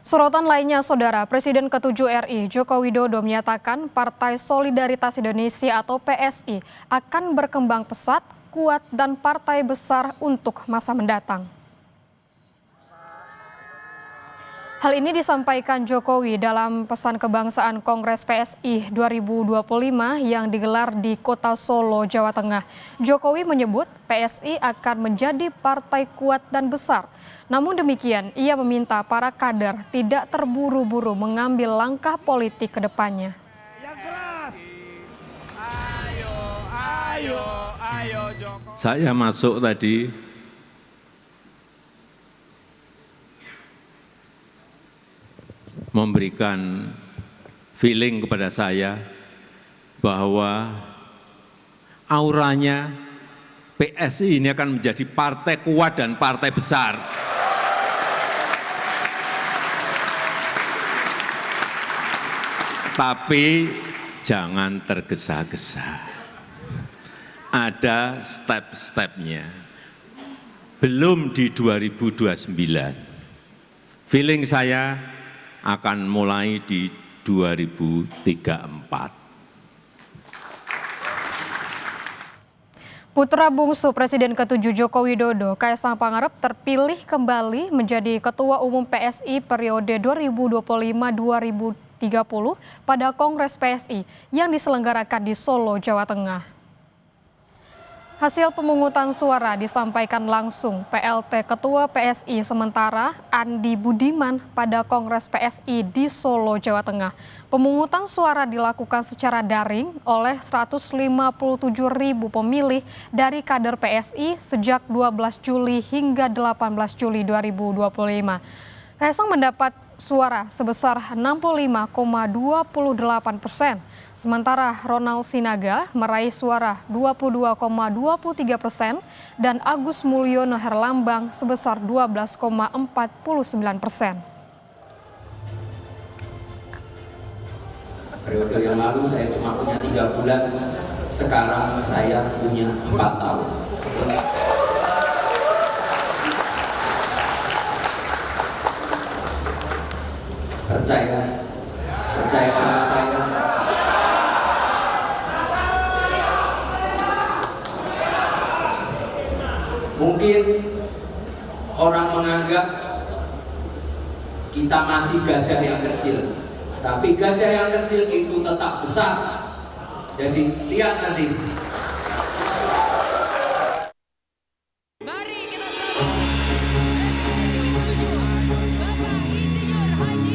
Sorotan lainnya, Saudara, Presiden ke-7 RI Joko Widodo menyatakan Partai Solidaritas Indonesia atau PSI akan berkembang pesat, kuat, dan partai besar untuk masa mendatang. Hal ini disampaikan Jokowi dalam pesan kebangsaan Kongres PSI 2025 yang digelar di Kota Solo, Jawa Tengah. Jokowi menyebut PSI akan menjadi partai kuat dan besar. Namun demikian, ia meminta para kader tidak terburu-buru mengambil langkah politik ke depannya. Saya masuk tadi memberikan feeling kepada saya bahwa auranya PSI ini akan menjadi partai kuat dan partai besar. Tapi jangan tergesa-gesa. Ada step-stepnya. Belum di 2029. Feeling saya akan mulai di 2034. Putra bungsu Presiden ke-7 Joko Widodo, Kaisang Pangarep, terpilih kembali menjadi Ketua Umum PSI periode 2025-2030 pada Kongres PSI yang diselenggarakan di Solo, Jawa Tengah. Hasil pemungutan suara disampaikan langsung PLT Ketua PSI sementara Andi Budiman pada Kongres PSI di Solo, Jawa Tengah. Pemungutan suara dilakukan secara daring oleh 157.000 pemilih dari kader PSI sejak 12 Juli hingga 18 Juli 2025. Kaisang mendapat suara sebesar 65,28%. Sementara Ronald Sinaga meraih suara 22,23% dan Agus Mulyono Herlambang sebesar 12,49%. Periode yang lalu saya cuma punya 3 bulan, sekarang saya punya 4 tahun. Percaya sama saya. Mungkin orang menganggap kita masih gajah yang kecil, tapi gajah yang kecil itu tetap besar. Jadi lihat nanti.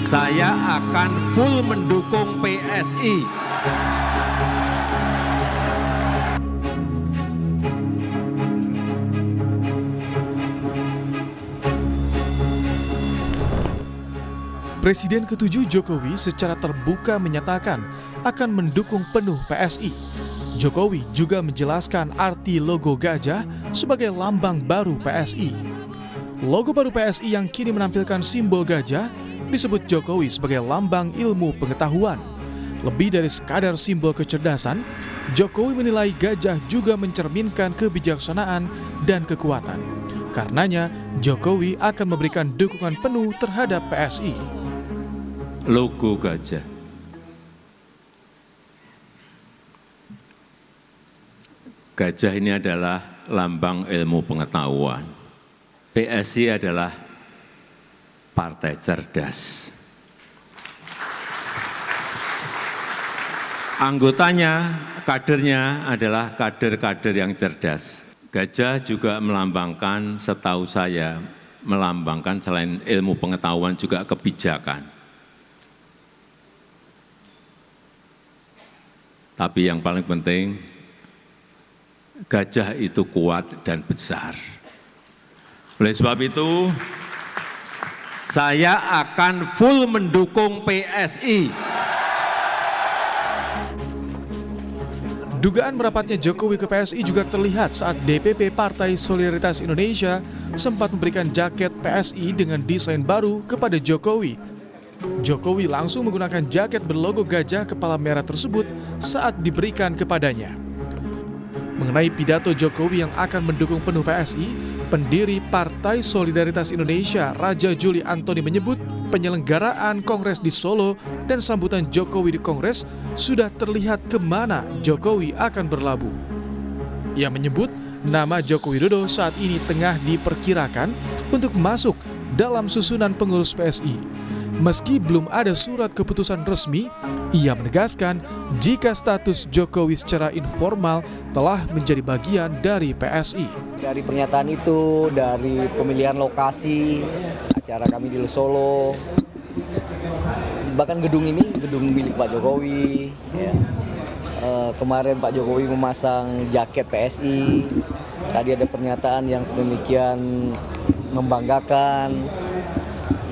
Saya akan full mendukung PSI. Presiden ke-7 Jokowi secara terbuka menyatakan akan mendukung penuh PSI. Jokowi juga menjelaskan arti logo gajah sebagai lambang baru PSI. Logo baru PSI yang kini menampilkan simbol gajah disebut Jokowi sebagai lambang ilmu pengetahuan. Lebih dari sekadar simbol kecerdasan, Jokowi menilai gajah juga mencerminkan kebijaksanaan dan kekuatan. Karenanya, Jokowi akan memberikan dukungan penuh terhadap PSI. Logo gajah. Gajah ini adalah lambang ilmu pengetahuan. PSI adalah partai cerdas. Anggotanya, kadernya adalah kader-kader yang cerdas. Gajah juga melambangkan, setahu saya, melambangkan selain ilmu pengetahuan juga kebijakan. Tapi yang paling penting, gajah itu kuat dan besar. Oleh sebab itu, saya akan full mendukung PSI. Dugaan merapatnya Jokowi ke PSI juga terlihat saat DPP Partai Solidaritas Indonesia sempat memberikan jaket PSI dengan desain baru kepada Jokowi. Jokowi langsung menggunakan jaket berlogo gajah kepala merah tersebut saat diberikan kepadanya. Mengenai pidato Jokowi yang akan mendukung penuh PSI, pendiri Partai Solidaritas Indonesia Raja Juli Antoni menyebut penyelenggaraan Kongres di Solo dan sambutan Jokowi di Kongres sudah terlihat kemana Jokowi akan berlabuh. Ia menyebut nama Joko Widodo saat ini tengah diperkirakan untuk masuk dalam susunan pengurus PSI. Meski belum ada surat keputusan resmi, ia menegaskan jika status Jokowi secara informal telah menjadi bagian dari PSI. Dari pernyataan itu, dari pemilihan lokasi, acara kami di Solo, bahkan gedung ini gedung milik Pak Jokowi. Ya. Kemarin Pak Jokowi memasang jaket PSI, tadi ada pernyataan yang sedemikian membanggakan.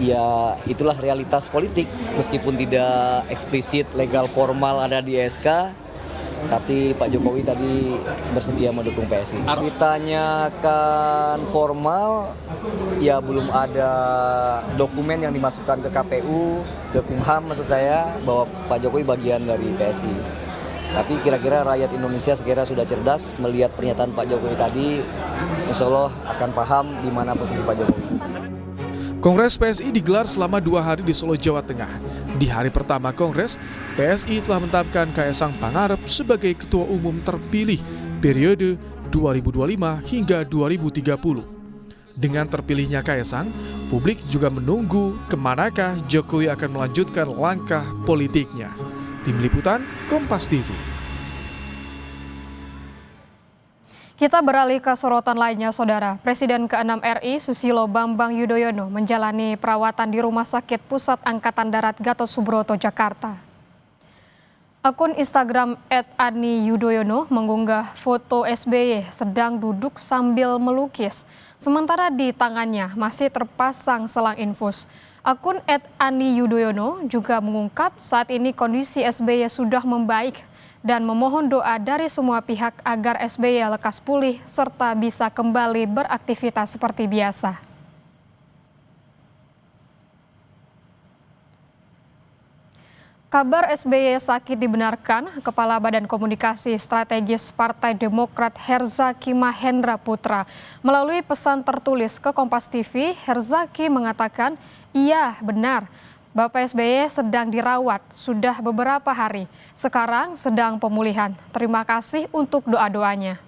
Ya itulah realitas politik, meskipun tidak eksplisit legal formal ada di SK, tapi Pak Jokowi tadi bersedia mendukung PSI. Ditanyakan formal, ya belum ada dokumen yang dimasukkan ke KPU, ke Kumham maksud saya, bahwa Pak Jokowi bagian dari PSI. Tapi kira-kira rakyat Indonesia sekira sudah cerdas melihat pernyataan Pak Jokowi tadi, insya Allah akan paham di mana posisi Pak Jokowi. Kongres PSI digelar selama 2 hari di Solo, Jawa Tengah. Di hari pertama Kongres, PSI telah menetapkan Kaesang Pangarep sebagai Ketua Umum terpilih periode 2025 hingga 2030. Dengan terpilihnya Kaesang, publik juga menunggu kemanakah Jokowi akan melanjutkan langkah politiknya. Tim Liputan, Kompas TV. Kita beralih ke sorotan lainnya, Saudara. Presiden ke-6 RI Susilo Bambang Yudhoyono menjalani perawatan di Rumah Sakit Pusat Angkatan Darat Gatot Subroto, Jakarta. Akun Instagram @ani_yudhoyono mengunggah foto SBY sedang duduk sambil melukis, sementara di tangannya masih terpasang selang infus. Akun @ani_yudhoyono juga mengungkap saat ini kondisi SBY sudah membaik dan memohon doa dari semua pihak agar SBY lekas pulih serta bisa kembali beraktivitas seperti biasa. Kabar SBY sakit dibenarkan Kepala Badan Komunikasi Strategis Partai Demokrat Herzaki Mahendra Putra. Melalui pesan tertulis ke Kompas TV, Herzaki mengatakan, "Iya, benar. Bapak SBY sedang dirawat sudah beberapa hari. Sekarang sedang pemulihan. Terima kasih untuk doa-doanya."